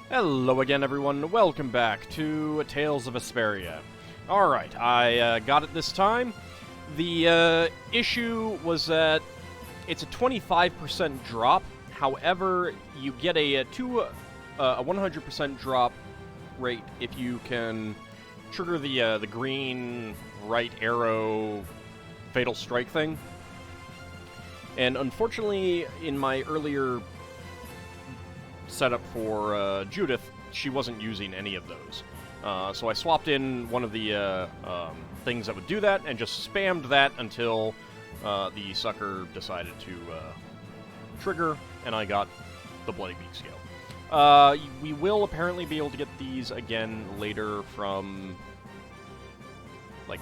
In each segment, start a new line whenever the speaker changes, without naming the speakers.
Hello again, everyone. Welcome back to Tales of Vesperia. Alright, I got it this time. The issue was that it's a 25% drop. However, you get a 100% drop rate if you can trigger the green right arrow fatal strike thing. And unfortunately, in my earlier setup for Judith, she wasn't using any of those. So I swapped in one of the things that would do that and just spammed that until the sucker decided to trigger, and I got the Bloody Beak scale. We will apparently be able to get these again later from, like,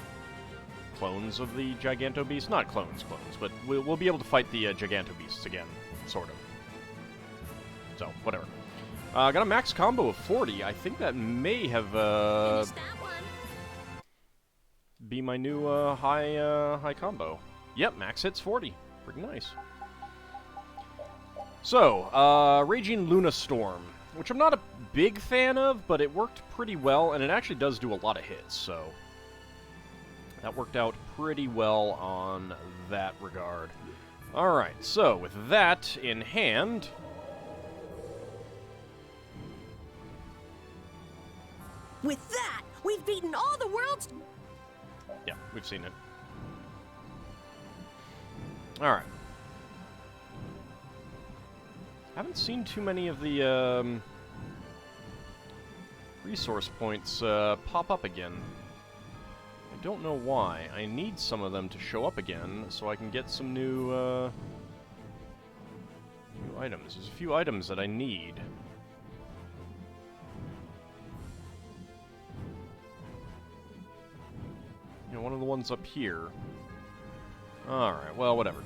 clones of the Giganto Beast. Not clones, but we'll be able to fight the Giganto Beasts again, sort of. So, whatever. Got a max combo of 40. I think that may have be my new high combo. Yep, max hits 40. Pretty nice. So, Raging Luna Storm, which I'm not a big fan of, but it worked pretty well, and it actually does do a lot of hits, so that worked out pretty well on that regard. Alright, so with that in hand,
with that, we've beaten all the world's...
Yeah, we've seen it. Alright. Haven't seen too many of the resource points pop up again. I don't know why. I need some of them to show up again so I can get some new items. There's a few items that I need. One of the ones up here. Alright, well, whatever.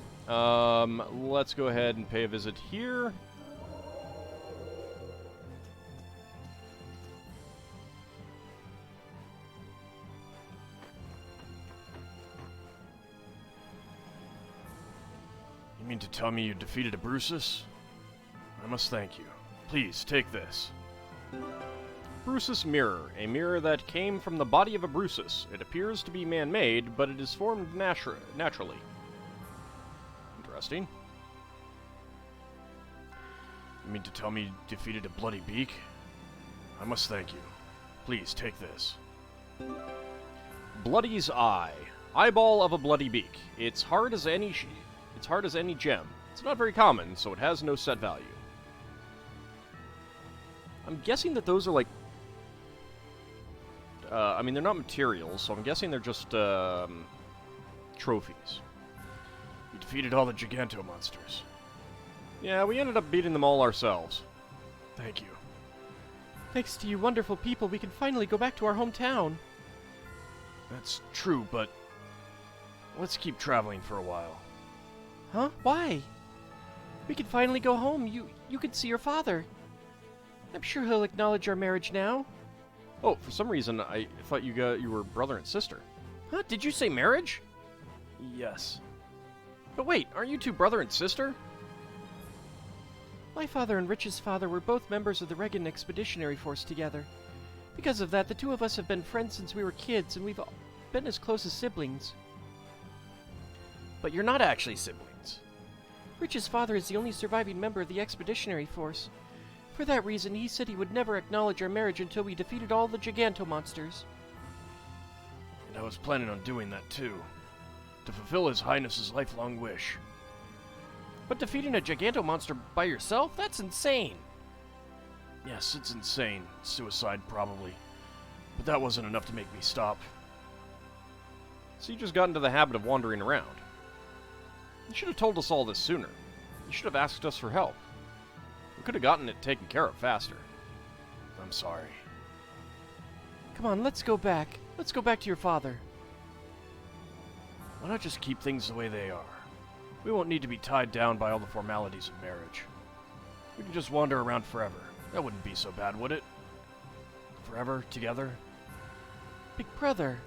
Let's go ahead and pay a visit here. You mean to tell me you defeated a Bruceus? I must thank you. Please, take this. Bruceus Mirror, a mirror that came from the body of a Bruceus. It appears to be man-made, but it is formed naturally. Interesting. You mean to tell me you defeated a Bloody Beak? I must thank you. Please, take this. Bloody's Eye. Eyeball of a Bloody Beak. It's hard as any gem. It's not very common, so it has no set value. I'm guessing that those are like... I mean, they're not materials, so I'm guessing they're just, trophies. You defeated all the Giganto monsters. Yeah, we ended up beating them all ourselves. Thank you.
Thanks to you wonderful people, we can finally go back to our hometown.
That's true, but let's keep traveling for a while.
Huh? Why? We can finally go home. You can see your father. I'm sure he'll acknowledge our marriage now.
Oh, for some reason, I thought you were brother and sister. Huh? Did you say marriage? Yes. But wait, aren't you two brother and sister?
My father and Rich's father were both members of the Regan Expeditionary Force together. Because of that, the two of us have been friends since we were kids, and we've been as close as siblings.
But you're not actually siblings.
Rich's father is the only surviving member of the Expeditionary Force. For that reason, he said he would never acknowledge our marriage until we defeated all the Giganto monsters.
And I was planning on doing that too, to fulfill His Highness's lifelong wish. But defeating a Giganto monster by yourself? That's insane! Yes, it's insane. Suicide, probably. But that wasn't enough to make me stop. So you just got into the habit of wandering around. You should have told us all this sooner. You should have asked us for help. We could have gotten it taken care of faster. I'm sorry.
Come on, let's go back. Let's go back to your father.
Why not just keep things the way they are? We won't need to be tied down by all the formalities of marriage. We can just wander around forever. That wouldn't be so bad, would it? Forever, together?
Big brother.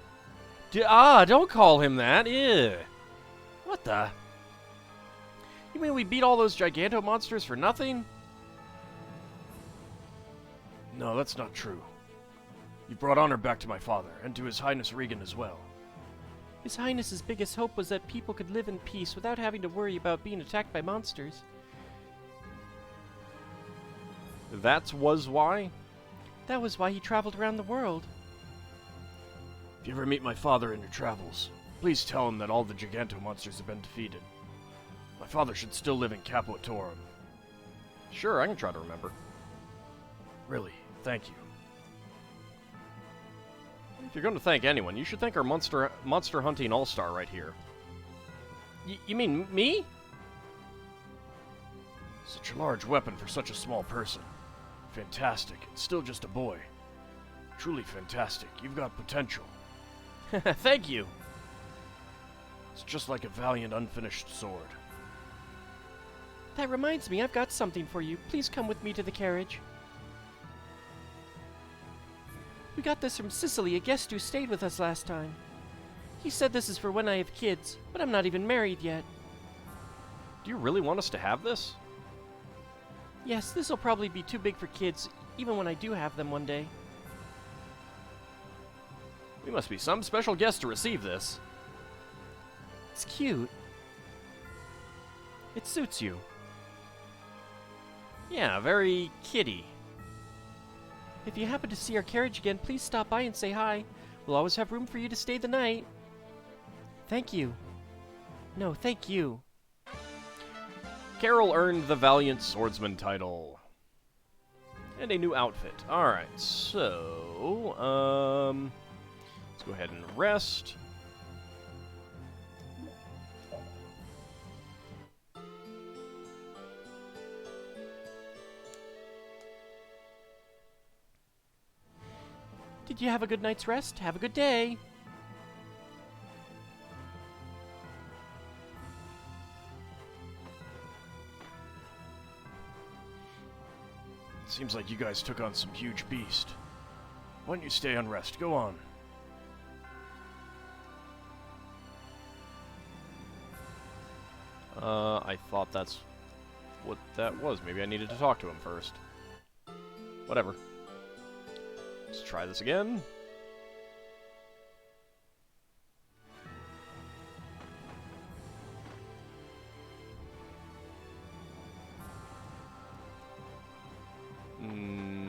Don't call him that. Ew. What the? You mean we beat all those Giganto monsters for nothing? No, that's not true. You brought honor back to my father, and to His Highness Regan as well.
His Highness's biggest hope was that people could live in peace without having to worry about being attacked by monsters.
That was why?
That was why he traveled around the world.
If you ever meet my father in your travels, please tell him that all the Gigantomonsters have been defeated. My father should still live in Capuatorum. Sure, I can try to remember. Really, thank you. If you're going to thank anyone, you should thank our monster hunting all-star right here.
You mean me?
Such a large weapon for such a small person. Fantastic, and still just a boy. Truly fantastic. You've got potential.
Thank you.
It's just like a valiant unfinished sword.
That reminds me, I've got something for you. Please come with me to the carriage. We got this from Sicily, a guest who stayed with us last time. He said this is for when I have kids, but I'm not even married yet.
Do you really want us to have this?
Yes, this will probably be too big for kids, even when I do have them one day.
We must be some special guest to receive this.
It's cute. It suits you.
Yeah, very kiddie.
If you happen to see our carriage again, please stop by and say hi. We'll always have room for you to stay the night. Thank you. No, thank you.
Carol earned the Valiant Swordsman title. And a new outfit. Alright, so... let's go ahead and rest.
Did you have a good night's rest? Have a good day.
Seems like you guys took on some huge beast. Why don't you stay on rest? Go on. I thought that's what that was. Maybe I needed to talk to him first. Whatever. Let's try this again.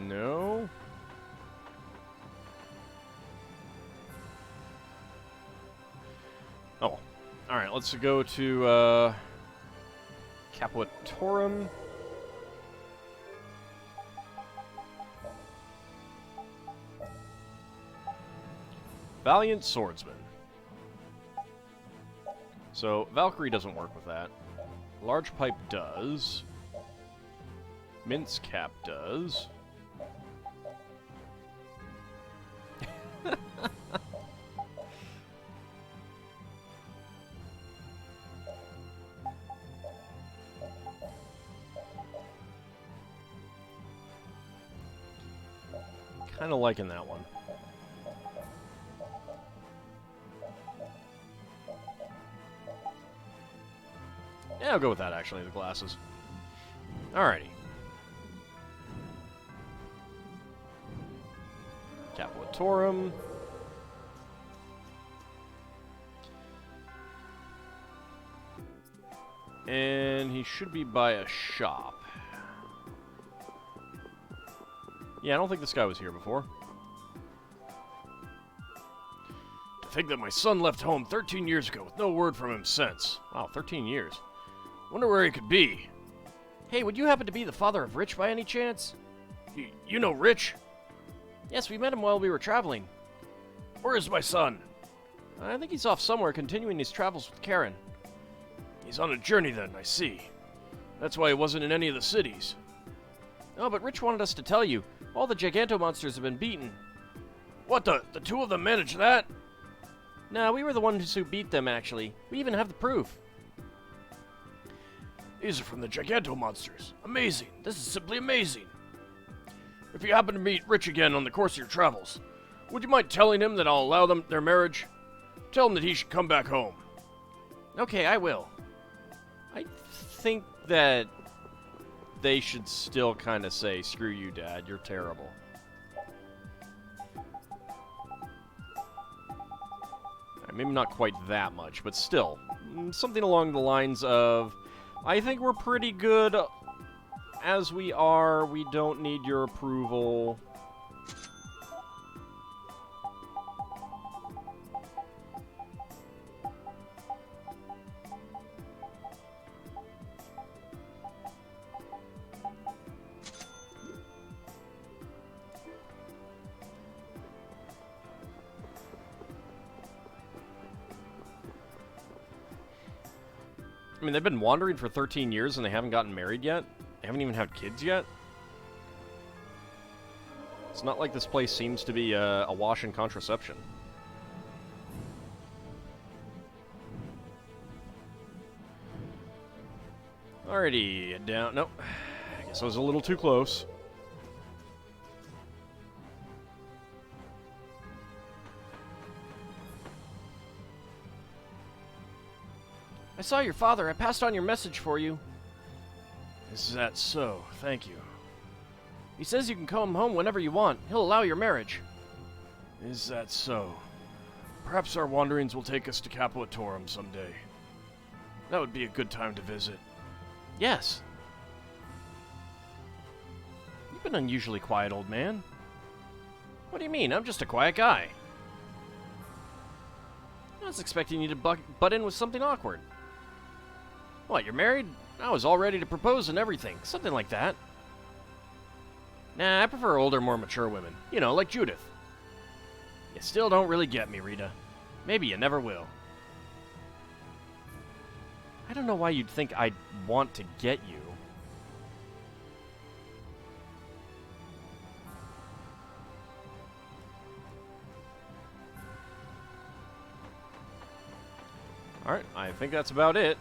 No. Oh. Alright, let's go to, Capuatorum. Valiant Swordsman. So, Valkyrie doesn't work with that. Large Pipe does. Mince Cap does. Kind of liking that one. Yeah, I'll go with that, actually, the glasses. Alrighty. Capuatorum. And he should be by a shop. Yeah, I don't think this guy was here before. To think that my son left home 13 years ago with no word from him since. Wow, 13 years. Wonder where he could be.
Hey, would you happen to be the father of Rich by any chance?
You know Rich?
Yes, we met him while we were traveling.
Where is my son?
I think he's off somewhere continuing his travels with Karen.
He's on a journey then, I see. That's why he wasn't in any of the cities.
Oh, but Rich wanted us to tell you. All the Gigantomonsters have been beaten.
What, the two of them managed that?
No, we were the ones who beat them, actually. We even have the proof.
These are from the Gigantomonsters. Amazing. This is simply amazing. If you happen to meet Rich again on the course of your travels, would you mind telling him that I'll allow them their marriage? Tell him that he should come back home.
Okay, I will.
I think that they should still kind of say, screw you, Dad, you're terrible. maybe not quite that much, but still. Something along the lines of, I think we're pretty good as we are. We don't need your approval. I mean, they've been wandering for 13 years and they haven't gotten married yet. They haven't even had kids yet. It's not like this place seems to be awash in contraception. Alrighty, down. Nope. I guess I was a little too close.
I saw your father. I passed on your message for you.
Is that so? Thank you.
He says you can come home whenever you want. He'll allow your marriage.
Is that so? Perhaps our wanderings will take us to Capuatorum someday. That would be a good time to visit.
Yes. You've been unusually quiet, old man.
What do you mean? I'm just a quiet guy.
I was expecting you to butt in with something awkward.
What, you're married? I was all ready to propose and everything. Something like that. Nah, I prefer older, more mature women. You know, like Judith. You still don't really get me, Rita. Maybe you never will.
I don't know why you'd think I'd want to get you.
Alright, I think that's about it.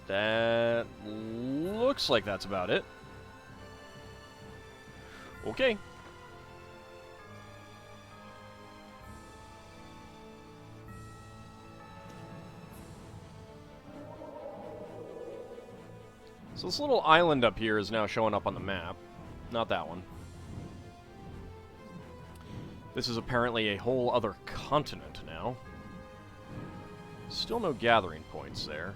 That looks like that's about it. Okay. So this little island up here is now showing up on the map. Not that one. This is apparently a whole other continent now. Still no gathering points there.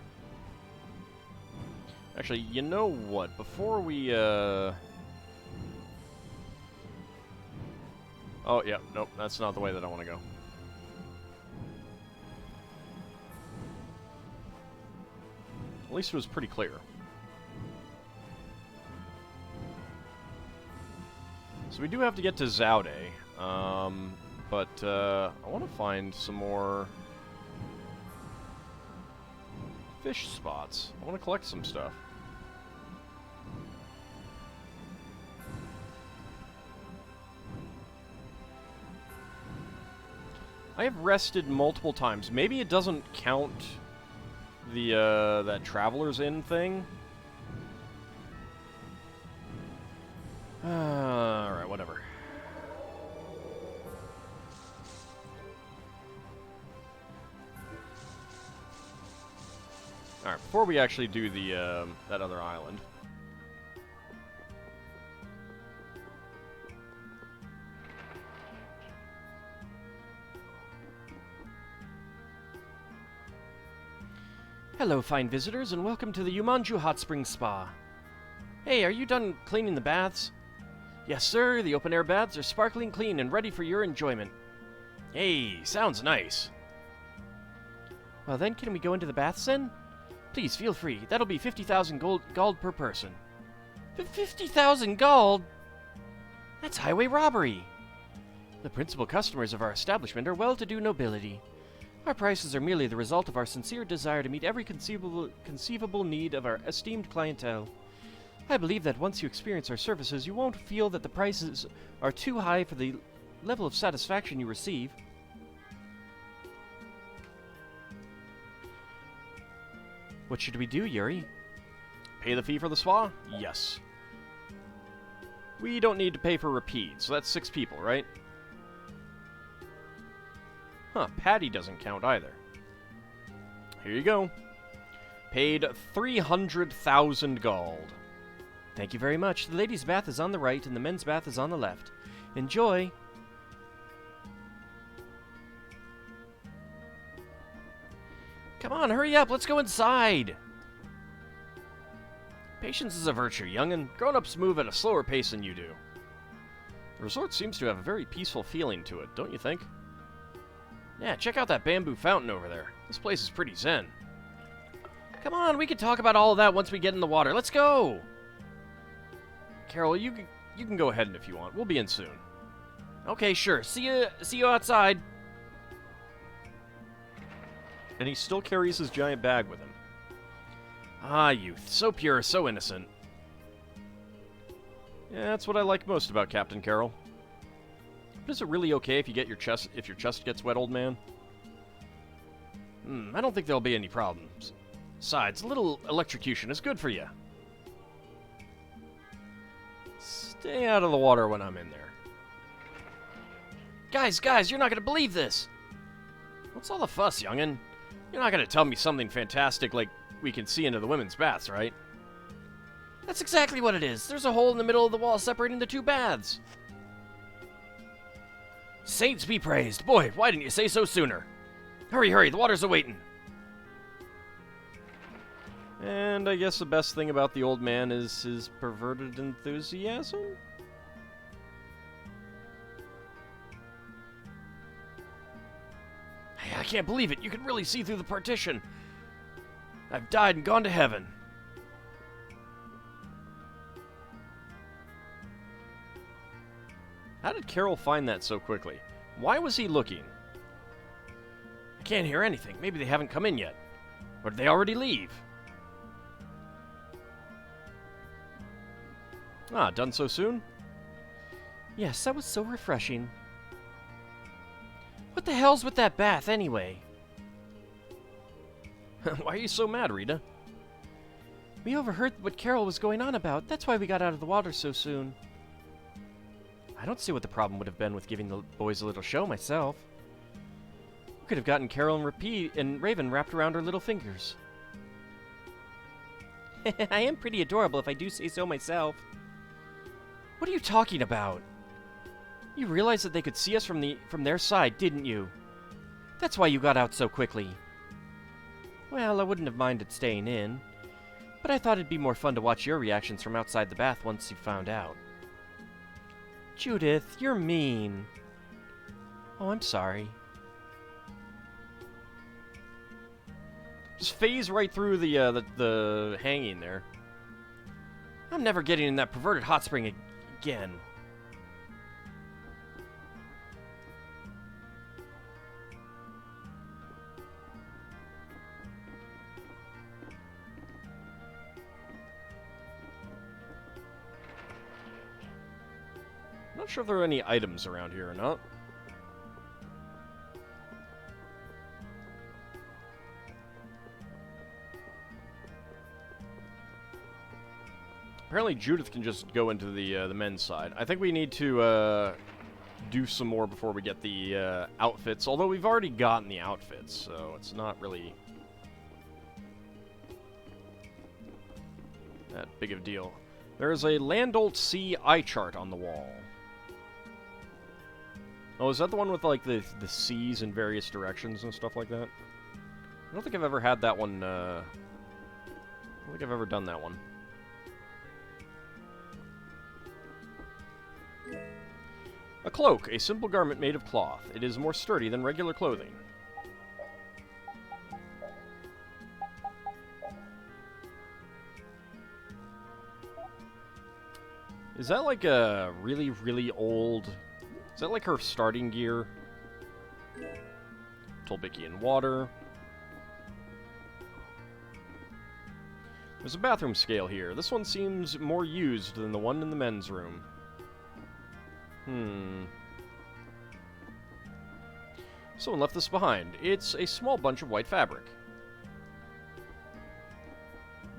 Actually, you know what? Before we, Oh, yeah. Nope, that's not the way that I want to go. At least it was pretty clear. So we do have to get to Zaude. But, I want to find some more fish spots. I want to collect some stuff. I have rested multiple times. Maybe it doesn't count the, that Traveler's Inn thing. Alright, whatever. Alright, before we actually do the, that other island.
Hello, fine visitors, and welcome to the Yumanju Hot Spring Spa. Hey, are you done cleaning the baths? Yes, sir, the open-air baths are sparkling clean and ready for your enjoyment.
Hey, sounds nice.
Well then, can we go into the baths then? Please, feel free. That'll be 50,000 gold per person. 50,000 gold? That's highway robbery. The principal customers of our establishment are well-to-do nobility. Our prices are merely the result of our sincere desire to meet every conceivable need of our esteemed clientele. I believe that once you experience our services, you won't feel that the prices are too high for the level of satisfaction you receive. What should we do, Yuri?
Pay the fee for the spa? Yes. We don't need to pay for repeat, so that's 6 people, right? Huh, Patty doesn't count either. Here you go. Paid 300,000 gold.
Thank you very much. The ladies' bath is on the right and the men's bath is on the left. Enjoy! Come on, hurry up, let's go inside! Patience is a virtue, young'un. Grown-ups move at a slower pace than you do. The resort seems to have a very peaceful feeling to it, don't you think? Yeah, check out that bamboo fountain over there. This place is pretty zen. Come on, we can talk about all of that once we get in the water. Let's go! Carol, you can go ahead if you want. We'll be in soon. Okay, sure. See you outside.
And he still carries his giant bag with him.
Ah, youth. So pure, so innocent.
Yeah, that's what I like most about Captain Carroll. But is it really okay if your chest gets wet, old man?
I don't think there'll be any problems. Besides, a little electrocution is good for you.
Stay out of the water when I'm in there.
Guys, you're not gonna believe this!
What's all the fuss, young'un? You're not gonna tell me something fantastic like we can see into the women's baths, right?
That's exactly what it is. There's a hole in the middle of the wall separating the two baths. Saints be praised. Boy, why didn't you say so sooner? Hurry, the water's a-waiting.
And I guess the best thing about the old man is his perverted enthusiasm?
Hey, I can't believe it. You can really see through the partition. I've died and gone to heaven.
How did Carol find that so quickly? Why was he looking?
I can't hear anything. Maybe they haven't come in yet. Or did they already leave?
Ah, done so soon?
Yes, that was so refreshing. What the hell's with that bath, anyway?
Why are you so mad, Rita?
We overheard what Carol was going on about. That's why we got out of the water so soon. I don't see what the problem would have been with giving the boys a little show myself. We could have gotten Carol and Raven wrapped around her little fingers. I am pretty adorable if I do say so myself. What are you talking about? You realized that they could see us from their side, didn't you? That's why you got out so quickly. Well, I wouldn't have minded staying in, but I thought it'd be more fun to watch your reactions from outside the bath once you found out. Judith, you're mean. Oh, I'm sorry.
Just phase right through the hanging there.
I'm never getting in that perverted hot spring again.
Not sure if there are any items around here or not. Apparently Judith can just go into the men's side. I think we need to do some more before we get the outfits, although we've already gotten the outfits, so it's not really that big of a deal. There's a Landolt Sea eye chart on the wall. Oh, is that the one with, like, the seas in various directions and stuff like that? I don't think I've ever had that one, I don't think I've ever done that one. A cloak, a simple garment made of cloth. It is more sturdy than regular clothing. Is that like a really, really old... Is that like her starting gear? Tolbikian water. There's a bathroom scale here. This one seems more used than the one in the men's room. Someone left this behind. It's a small bunch of white fabric.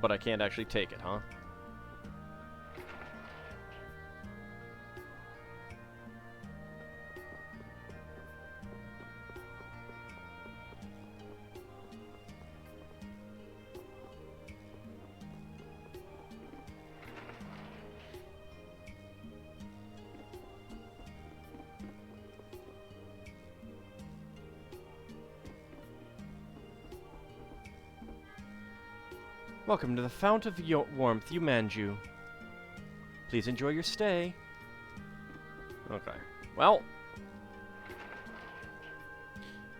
But I can't actually take it, huh?
Welcome to the Fount of Warmth, Yumanju. Please enjoy your stay.
Okay. Well,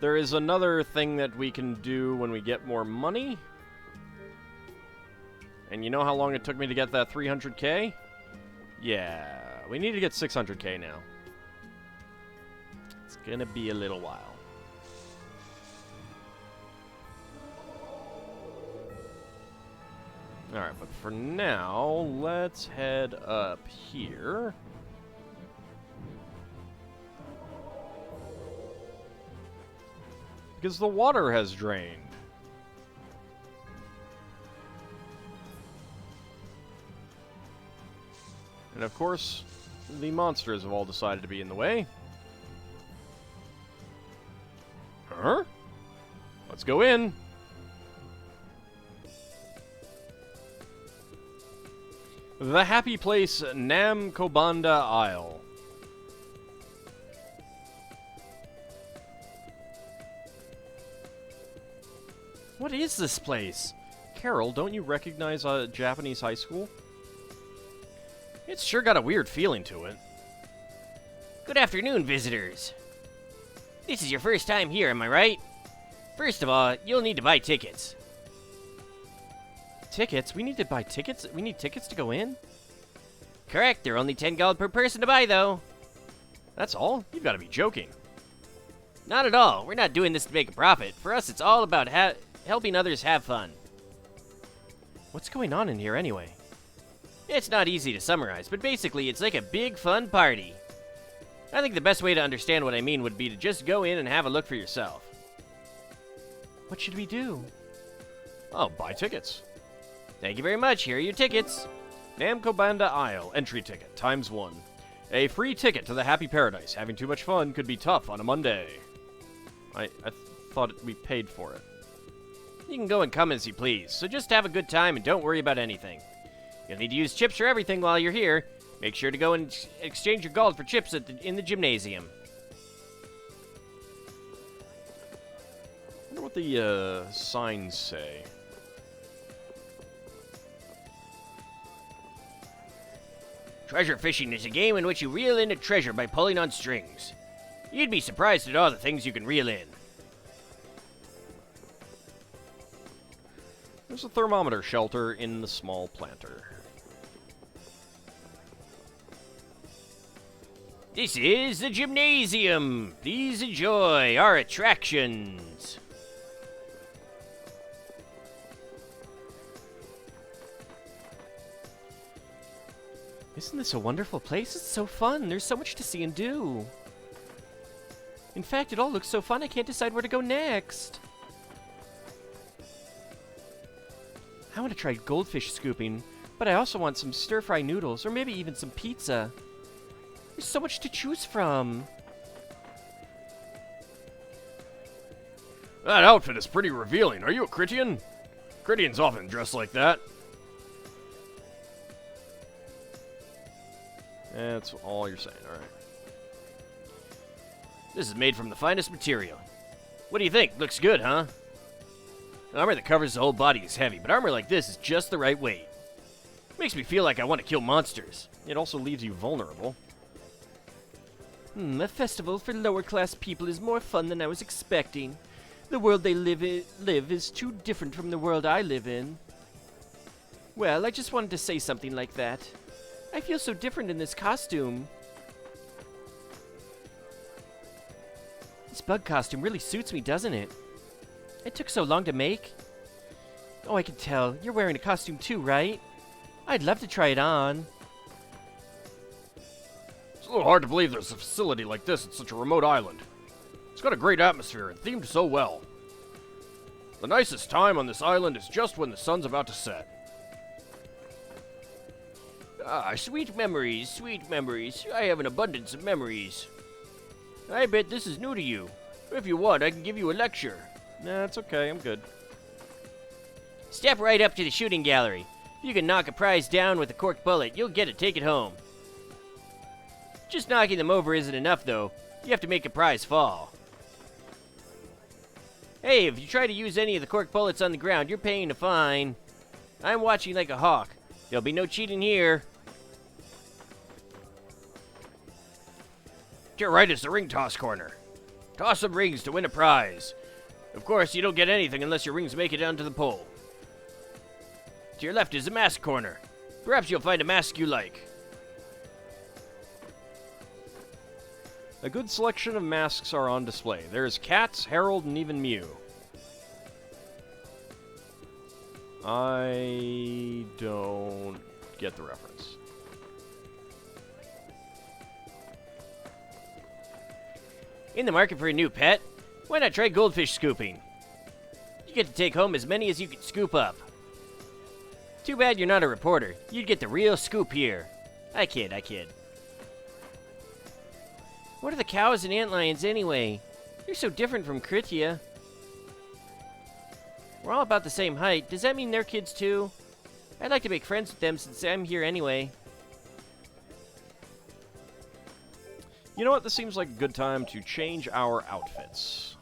there is another thing that we can do when we get more money. And you know how long it took me to get that 300k? Yeah, we need to get 600k now. It's gonna be a little while. Alright, but for now, let's head up here. Because the water has drained. And of course, the monsters have all decided to be in the way. Huh? Let's go in. The Happy Place, Nam Kobanda Isle.
What is this place?
Carol, don't you recognize a Japanese high school?
It's sure got a weird feeling to it.
Good afternoon, visitors. This is your first time here, am I right? First of all, you'll need to buy tickets.
Tickets? We need to buy tickets? We need tickets to go in?
Correct, they're only 10 gold per person to buy, though.
That's all? You've got to be joking.
Not at all. We're not doing this to make a profit. For us, it's all about helping others have fun.
What's going on in here anyway?
It's not easy to summarize, but basically, it's like a big, fun party. I think the best way to understand what I mean would be to just go in and have a look for yourself.
What should we do?
Oh, buy tickets.
Thank you very much. Here are your tickets.
Namkobanda Isle, entry ticket, ×1. A free ticket to the Happy Paradise. Having too much fun could be tough on a Monday. I thought we paid for it.
You can go and come as you please, so just have a good time and don't worry about anything. You'll need to use chips for everything while you're here. Make sure to go and exchange your gold for chips in the gymnasium.
I wonder what the signs say.
Treasure fishing is a game in which you reel in a treasure by pulling on strings. You'd be surprised at all the things you can reel in.
There's a thermometer shelter in the small planter.
This is the gymnasium. Please enjoy our attractions.
Isn't this a wonderful place? It's so fun. There's so much to see and do. In fact, it all looks so fun I can't decide where to go next. I want to try goldfish scooping, but I also want some stir-fry noodles, or maybe even some pizza. There's so much to choose from.
That outfit is pretty revealing. Are you a Critian? Critians often dress like that. That's all you're saying, alright.
This is made from the finest material. What do you think? Looks good, huh? Armor that covers the whole body is heavy, but armor like this is just the right weight. Makes me feel like I want to kill monsters.
It also leaves you vulnerable.
A festival for lower-class people is more fun than I was expecting. The world they live is too different from the world I live in. Well, I just wanted to say something like that. I feel so different in this costume. This bug costume really suits me, doesn't it? It took so long to make. Oh, I can tell. You're wearing a costume too, right? I'd love to try it on.
It's a little hard to believe there's a facility like this at such a remote island. It's got a great atmosphere and themed so well. The nicest time on this island is just when the sun's about to set.
Ah, sweet memories, sweet memories. I have an abundance of memories. I bet this is new to you. If you want, I can give you a lecture.
Nah, it's okay. I'm good.
Step right up to the shooting gallery. If you can knock a prize down with a corked bullet, you'll get to take it home. Just knocking them over isn't enough, though. You have to make a prize fall. Hey, if you try to use any of the corked bullets on the ground, you're paying a fine. I'm watching like a hawk. There'll be no cheating here. To your right is the ring toss corner. Toss some rings to win a prize. Of course, you don't get anything unless your rings make it down to the pole. To your left is the mask corner. Perhaps you'll find a mask you like.
A good selection of masks are on display. There's Cats, Harold, and even Mew. I don't get the reference.
In the market for a new pet? Why not try goldfish scooping? You get to take home as many as you can scoop up. Too bad you're not a reporter. You'd get the real scoop here. I kid. What are the cows and antlions anyway? They're so different from Kritia. We're all about the same height. Does that mean they're kids too? I'd like to make friends with them since I'm here anyway.
You know what? This seems like a good time to change our outfits.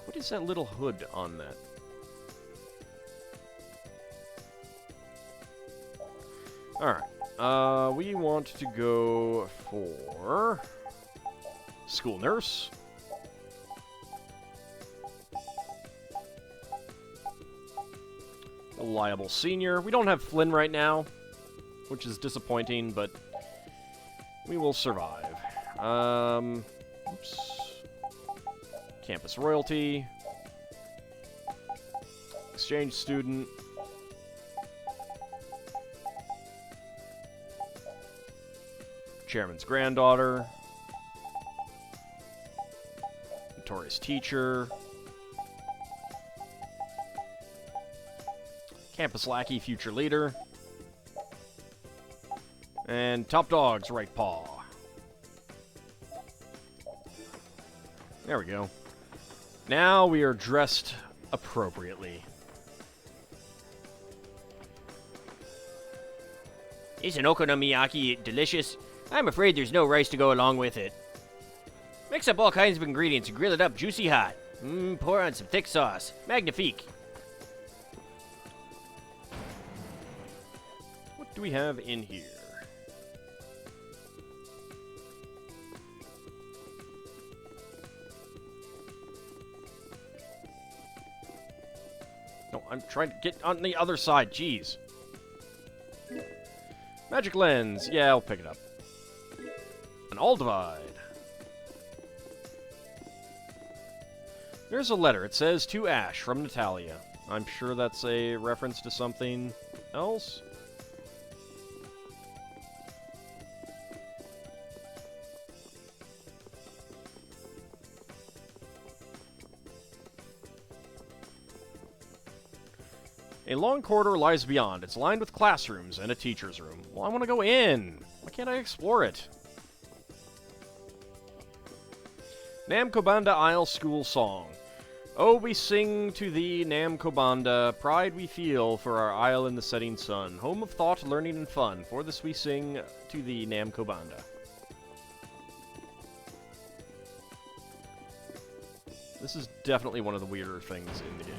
What is that little hood on that? Alright. We want to go for school nurse. Reliable senior. We don't have Flynn right now, which is disappointing, but we will survive. Oops. Campus royalty. Exchange student. Chairman's granddaughter. Notorious teacher. Campus lackey, future leader. And top dog's right paw. There we go. Now we are dressed appropriately.
Isn't okonomiyaki delicious? I'm afraid there's no rice to go along with it. Mix up all kinds of ingredients and grill it up juicy hot. Pour on some thick sauce. Magnifique.
What do we have in here? No, I'm trying to get on the other side. Jeez. Magic lens. Yeah, I'll pick it up. An AuldDragon. There's a letter. It says, "To Ash, from Natalia." I'm sure that's a reference to something else. A long corridor lies beyond. It's lined with classrooms and a teacher's room. Well, I want to go in. Why can't I explore it? Namkobanda Isle School Song. Oh, we sing to thee, Namkobanda, pride we feel for our isle in the setting sun, home of thought, learning, and fun. For this we sing to thee, Namkobanda. This is definitely one of the weirder things in the game.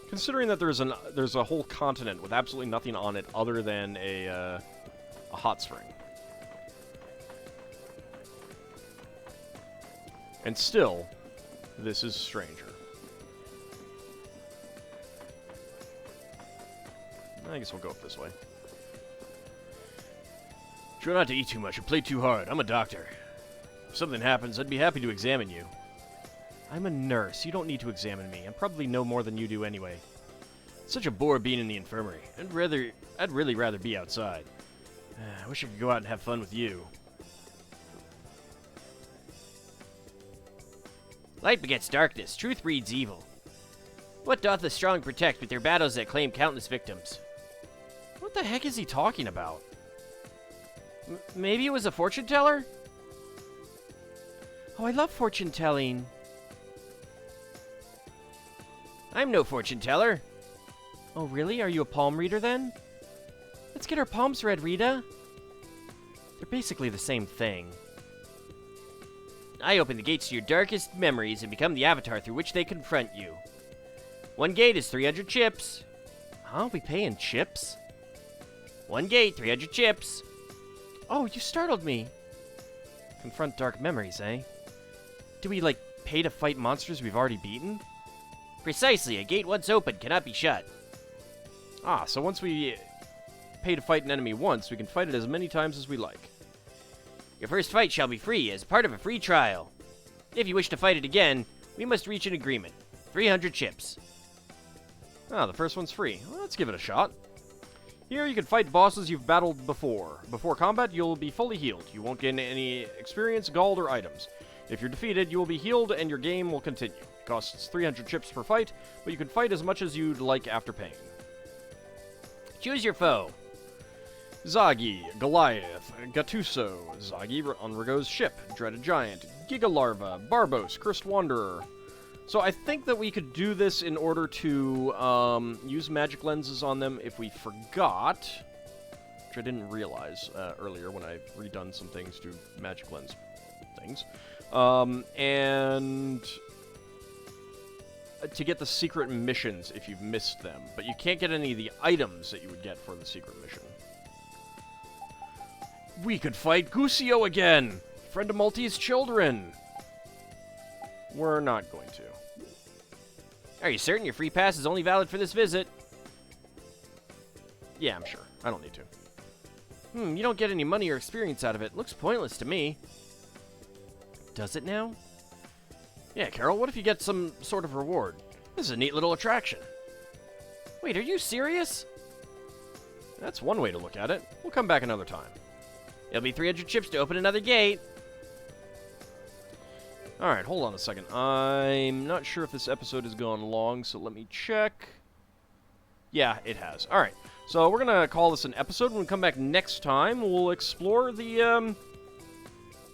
Considering that there's a whole continent with absolutely nothing on it other than a hot spring. And still, this is stranger. I guess we'll go up this way. Try not to eat too much or play too hard. I'm a doctor. If something happens, I'd be happy to examine you. I'm a nurse. You don't need to examine me. I probably know more than you do anyway. It's such a bore being in the infirmary. I'd really rather be outside. I wish I could go out and have fun with you.
Light begets darkness. Truth breeds evil. What doth the strong protect with their battles that claim countless victims?
What the heck is he talking about?
Maybe it was a fortune teller? Oh, I love fortune telling.
I'm no fortune teller.
Oh, really? Are you a palm reader then? Let's get our palms read, Rita. They're basically the same thing.
I open the gates to your darkest memories and become the avatar through which they confront you. One gate is 300 chips.
Huh? We pay in chips?
One gate, 300 chips.
Oh, you startled me. Confront dark memories, eh? Do we, like, pay to fight monsters we've already beaten?
Precisely, a gate once open cannot be shut.
Ah, so once we pay to fight an enemy once, we can fight it as many times as we like.
Your first fight shall be free as part of a free trial. If you wish to fight it again, we must reach an agreement. 300 chips.
Ah, the first one's free. Well, let's give it a shot. Here you can fight bosses you've battled before. Before combat, you'll be fully healed. You won't gain any experience, gold, or items. If you're defeated, you will be healed and your game will continue. It costs 300 chips per fight, but you can fight as much as you'd like after paying.
Choose your foe.
Zagi, Goliath, Gattuso, Zagi on Rigo's ship, Dreaded Giant, Gigalarva, Barbos, Cursed Wanderer. So I think that we could do this in order to use magic lenses on them if we forgot, which I didn't realize earlier when I redone some things to magic lens things, and to get the secret missions if you've missed them, but you can't get any of the items that you would get for the secret mission. We could fight Gusio again! Friend of Maltese children! We're not going to.
Are you certain your free pass is only valid for this visit?
Yeah, I'm sure. I don't need to.
You don't get any money or experience out of it. Looks pointless to me.
Does it now? Yeah, Carol, what if you get some sort of reward? This is a neat little attraction.
Wait, are you serious?
That's one way to look at it. We'll come back another time.
It'll be 300 chips to open another gate.
Alright, hold on a second. I'm not sure if this episode has gone long, so let me check. Yeah, it has. Alright, so we're going to call this an episode. When we come back next time, we'll explore the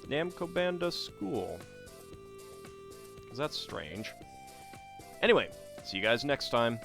Namco Banda School. Because that's strange. Anyway, see you guys next time.